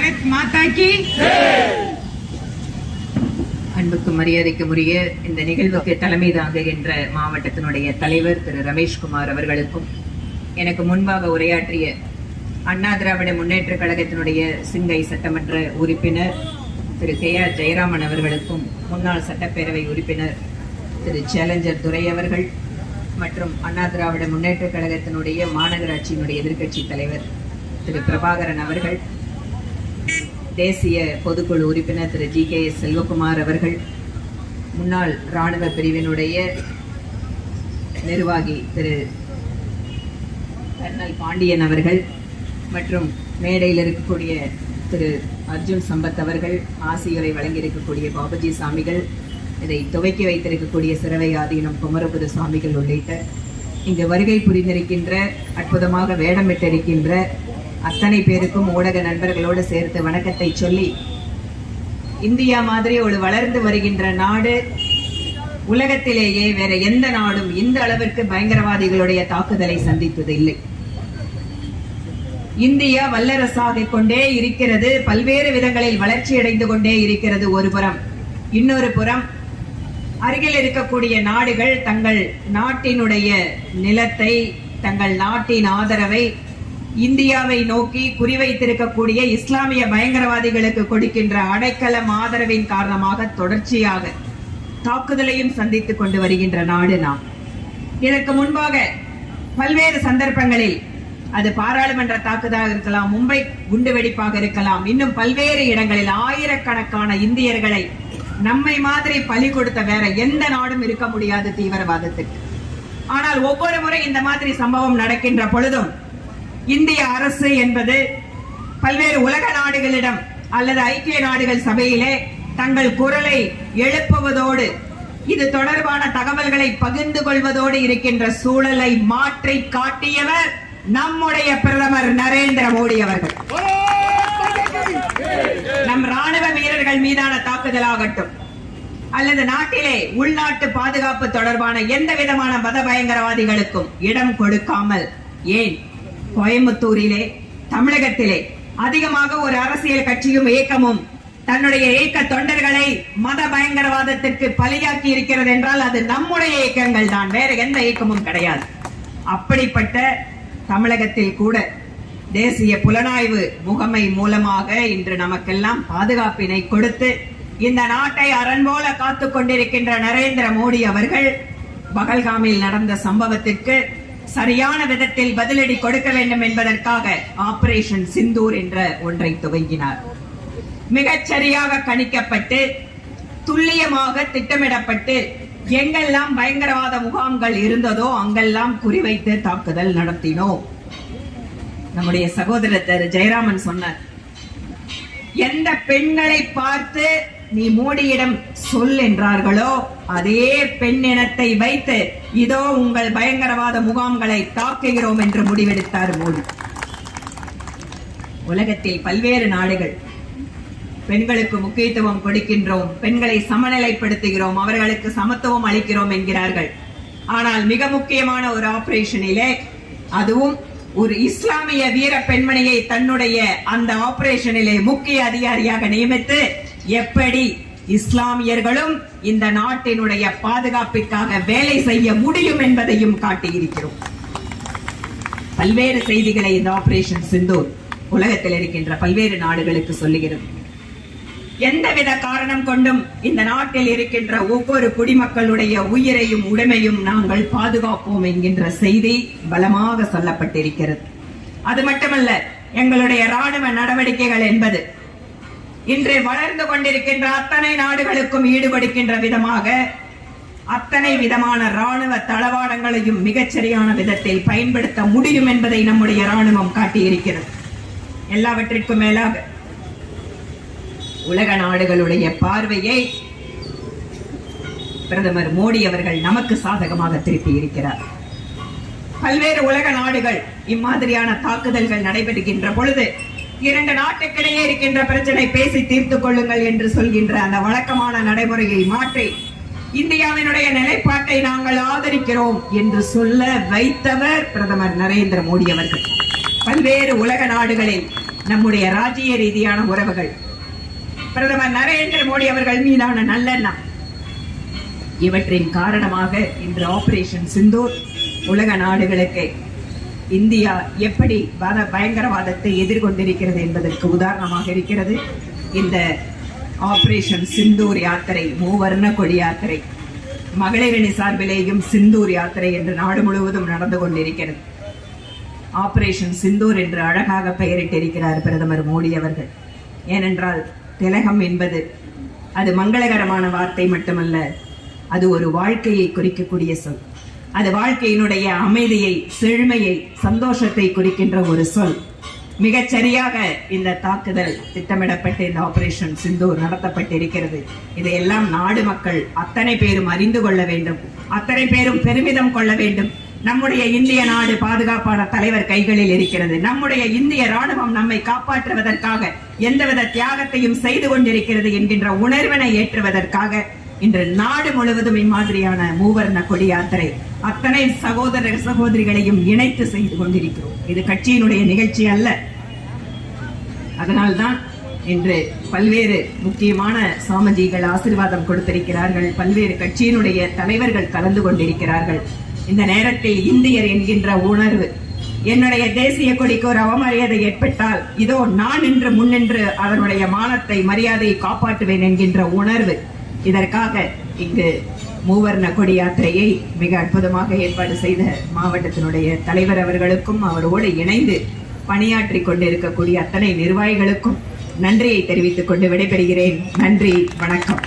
பாரத் மாதா கி அன்புக்கும் மரியாதைக்கும் உரிய இந்த நிகழ்வுக்கு தலைமை தாங்குகின்ற மாவட்டத்தினுடைய தலைவர் திரு ரமேஷ்குமார் அவர்களுக்கும், எனக்கு முன்பாக உரையாற்றிய அண்ணா திராவிட முன்னேற்ற கழகத்தினுடைய சிங்கை சட்டமன்ற உறுப்பினர் திரு கே ஆர் ஜெயராமன் அவர்களுக்கும், முன்னாள் சட்டப்பேரவை உறுப்பினர் திரு சேலஞ்சர் துரை அவர்கள் மற்றும் அண்ணா திராவிட முன்னேற்ற கழகத்தினுடைய மாநகராட்சியினுடைய எதிர்க்கட்சி தலைவர் திரு பிரபாகரன் அவர்கள், தேசிய பொதுக்குழு உறுப்பினர் திரு GKS செல்வகுமார் அவர்கள், முன்னாள் இராணுவ பிரிவினுடைய நிர்வாகி திரு கர்னல் பாண்டியன் அவர்கள் மற்றும் மேடையில் இருக்கக்கூடிய திரு அர்ஜுன் சம்பத் அவர்கள், ஆசியுரை வழங்கியிருக்கக்கூடிய பாபுஜி சாமிகள், இதை துவக்கி வைத்திருக்கக்கூடிய சிறவை ஆதீனம் குமரபுர சுவாமிகள் உள்ளிட்ட இங்கு வருகை புரிந்திருக்கின்ற, அற்புதமாக வேடமிட்டிருக்கின்ற அத்தனை பேருக்கும் ஊடக நண்பர்களோடு சேர்த்து வணக்கத்தை சொல்லி, இந்தியா மாதிரி ஒரு வளர்ந்து வருகின்ற நாடு உலகத்திலேயே வேற எந்த நாடும் இந்த அளவிற்கு பயங்கரவாதிகளுடைய தாக்குதலை சந்தித்தது இல்லை. இந்தியா வல்லரசாக கொண்டே இருக்கிறது, பல்வேறு விதங்களில் வளர்ச்சி அடைந்து கொண்டே இருக்கிறது ஒரு புறம். இன்னொரு புறம் அருகில் இருக்கக்கூடிய நாடுகள் தங்கள் நாட்டினுடைய நிலத்தை, தங்கள் நாட்டின் ஆதரவை இந்தியாவை நோக்கி குறிவைத்திருக்கக்கூடிய இஸ்லாமிய பயங்கரவாதிகளுக்கு கொடுக்கின்ற அடைக்கலம் ஆதரவின் காரணமாக தொடர்ச்சியாக தாக்குதலையும் சந்தித்துக் கொண்டு வருகின்ற நாடு நாம். இதற்கு முன்பாக பல்வேறு சந்தர்ப்பங்களில் அது பாராளுமன்ற தாக்குதலாக இருக்கலாம், மும்பை குண்டுவெடிப்பாக இருக்கலாம், இன்னும் பல்வேறு இடங்களில் ஆயிரக்கணக்கான இந்தியர்களை நம்மை மாதிரி பலி கொடுத்த வேற எந்த நாடும் இருக்க முடியாது தீவிரவாதத்துக்கு. ஆனால் ஒவ்வொரு முறை இந்த மாதிரி சம்பவம் நடக்கின்ற பொழுதும் இந்திய அரசு என்பது பல்வேறு உலக நாடுகளிடம் அல்லது ஐக்கிய நாடுகள் சபையிலே தங்கள் குரலை எழுப்புவதோடு இது தொடர்பான தகவல்களை பகிர்ந்து கொள்வதோடு இருக்கின்ற சூழலை மாற்றி காட்டியவர் நம்முடைய பிரதமர் நரேந்திர மோடி அவர்கள். நம் ராணுவ வீரர்கள் மீதான தாக்குதலாகட்டும் அல்லது நாட்டிலே உள்நாட்டு பாதுகாப்பு தொடர்பான எந்த விதமான மத பயங்கரவாதிகளுக்கும் இடம் கொடுக்காமல், ஏன் கோயம்புத்தூரிலே, தமிழகத்திலே அதிகமாக ஒரு அரசியல் கட்சியும் இயக்கமும் தன்னுடைய இயக்க தொண்டர்களை மத பயங்கரவாதத்திற்கு பலியாக்கி இருக்கிறது என்றால் அது நம்முடைய இயக்கங்கள் தான், வேற எந்த இயக்கமும் கிடையாது. அப்படிப்பட்ட தமிழகத்தில் கூட தேசிய புலனாய்வு முகமை மூலமாக இன்று நமக்கெல்லாம் பாதுகாப்பினை கொடுத்து இந்த நாட்டை அரண் போல காத்துக் கொண்டிருக்கின்ற நரேந்திர மோடி அவர்கள் பகல்காமில் நடந்த சம்பவத்திற்கு சரியான விதத்தில் பதிலடி கொடுக்க வேண்டும் என்பதற்காக ஆபரேஷன் சிந்தூர் என்ற ஒன்றை துவங்கினார். மிகச்சரியாக கணிக்கப்பட்டு துல்லியமாக திட்டமிடப்பட்டு எங்கெல்லாம் பயங்கரவாத முகாம்கள் இருந்ததோ அங்கெல்லாம் குறிவைத்து தாக்குதல் நடத்தினோம். நம்முடைய சகோதரர் திரு ஜெயராமன் சொன்னார், எந்த பெண்களை பார்த்து நீ மோடியிடம் சொல் என்றார்களோ அதே பெண் இனத்தை வைத்து இதோ உங்கள் பயங்கரவாத முகாம்களை தாக்குகிறோம் என்று முடிவெடுத்தார் மோடி. உலகத்தில் பல்வேறு நாடுகள் பெண்களுக்கு முக்கியத்துவம் கொடுக்கின்றோம், பெண்களை சமநிலைப்படுத்துகிறோம், அவர்களுக்கு சமத்துவம் அளிக்கிறோம் என்கிறார்கள். ஆனால் மிக முக்கியமான ஒரு ஆபரேஷனிலே, அதுவும் ஒரு இஸ்லாமிய வீர பெண்மணியை தன்னுடைய அந்த ஆபரேஷனிலே முக்கிய அதிகாரியாக நியமித்து எப்படி இஸ்லாமியர்களும் இந்த நாட்டினுடைய பாதுகாப்பிற்காக வேலை செய்ய முடியும் என்பதையும் காட்டியிருக்கிறோம். பல்வேறு செய்திகளை இந்த ஆபரேஷன் சிந்தூர் உலகத்தில் இருக்கின்ற பல்வேறு நாடுகளுக்கு சொல்லுகிறது. எந்தவித காரணம் கொண்டும் இந்த நாட்டில் இருக்கின்ற ஒவ்வொரு குடிமக்களுடைய உயிரையும் உடைமையும் நாங்கள் பாதுகாப்போம் என்கின்ற செய்தி பலமாக சொல்லப்பட்டிருக்கிறது. அது மட்டுமல்ல, எங்களுடைய ராணுவ நடவடிக்கைகள் என்பது இன்று வளர்ந்து கொண்டிருக்கின்ற அத்தனை நாடுகளுக்கும் ஈடுபடுகின்ற விதமாக அத்தனை விதமான ராணுவ தளவாடங்களையும் மிகச்சரியான விதத்தில் பயன்படுத்த முடியும் என்பதை நம்முடைய ராணுவம் காட்டியிருக்கிறது. எல்லாவற்றிற்கும் மேலாக உலக நாடுகளுடைய பார்வையை பிரதமர் மோடி அவர்கள் நமக்கு சாதகமாக திருப்பி இருக்கிறார். பல்வேறு உலக நாடுகள் இம்மாதிரியான தாக்குதல்கள் நடைபெறுகின்ற பொழுது இரண்டு நாட்டுக்கிடையே இருக்கின்ற பிரச்சனை பேசி தீர்த்துக் கொள்ளுங்கள் என்று சொல்கின்ற அந்த வழக்கமான நடைமுறையை மாற்றி இந்தியாவினுடைய நிலைப்பாட்டை நாங்கள் ஆதரிக்கிறோம் என்று சொல்ல வைத்தவர் பிரதமர் நரேந்திர மோடி அவர்கள். பல்வேறு உலக நாடுகளில் நம்முடைய ராஜ்ய ரீதியான உறவுகள், பிரதமர் நரேந்திர மோடி அவர்கள் மீதான நல்லெண்ணம், இவற்றின் காரணமாக இன்று ஆபரேஷன் சிந்தூர் உலக நாடுகளுக்கு இந்தியா எப்படி பயங்கரவாதத்தை எதிர்கொண்டிருக்கிறது என்பதற்கு உதாரணமாக இருக்கிறது. இந்த ஆபரேஷன் சிந்தூர் யாத்திரை, மூவர்ண கொடி யாத்திரை, மகளிரணி சார்பிலேயும் சிந்தூர் யாத்திரை என்று நாடு முழுவதும் நடந்து கொண்டிருக்கிறது. ஆபரேஷன் சிந்தூர் என்று அழகாக பெயரிட்டிருக்கிறார் பிரதமர் மோடி அவர்கள். ஏனென்றால் திலகம் என்பது அது மங்களகரமான வார்த்தை மட்டுமல்ல, அது ஒரு வாழ்க்கையை குறிக்கக்கூடிய சொல். அது வாழ்க்கையினுடைய அமைதியை, செழுமையை, சந்தோஷத்தை குறிக்கின்ற ஒரு சொல். மிகச் சரியாக இந்த தாக்குதல் திட்டமிடப்பட்டு இந்த ஆபரேஷன் சிந்தூர் நடத்தப்பட்டிருக்கிறது. இதையெல்லாம் நாடு மக்கள் அத்தனை பேரும் அறிந்து கொள்ள வேண்டும், அத்தனை பேரும் பெருமிதம் கொள்ள வேண்டும். நம்முடைய இந்திய நாடு பாதுகாப்பான தலைவர் கைகளில் இருக்கிறது. நம்முடைய இந்திய ராணுவம் நம்மை காப்பாற்றுவதற்காக எந்தவித தியாகத்தையும் செய்து கொண்டிருக்கிறது என்கின்ற உணர்வினை ஏற்றுவதற்காக இன்று நாடு முழுவதும் இம்மாதிரியான மூவர்ண கொடி யாத்திரை அத்தனை சகோதர சகோதரிகளையும் இணைத்து செய்து கொண்டிருக்கிறோம். இது கட்சியினுடைய நிகழ்ச்சி அல்ல. அதனால்தான் இன்று பல்வேறு முக்கியமான சாமஜிகள் ஆசீர்வாதம் கொடுத்திருக்கிறார்கள். பல்வேறு கட்சியினுடைய தலைவர்கள் கலந்து கொண்டிருக்கிறார்கள். இந்த நேரத்தில் இந்தியர் என்கின்ற உணர்வு, என்னுடைய தேசிய கொடிக்கு ஒரு அவமரியாதை ஏற்பட்டால் இதோ நான் இன்று முன்னின்று அதனுடைய மானத்தை, மரியாதையை காப்பாற்றுவேன் என்கின்ற உணர்வு, இதற்காக இங்கு மூவர்ண கொடி யாத்திரையை மிக அற்புதமாக ஏற்பாடு செய்த மாவட்டத்தினுடைய தலைவர் அவர்களுக்கும் அவரோடு இணைந்து பணியாற்றிக் கொண்டிருக்கக்கூடிய அத்தனை நிர்வாகிகளுக்கும் நன்றியை தெரிவித்துக் கொண்டு விடைபெறுகிறேன். நன்றி, வணக்கம்.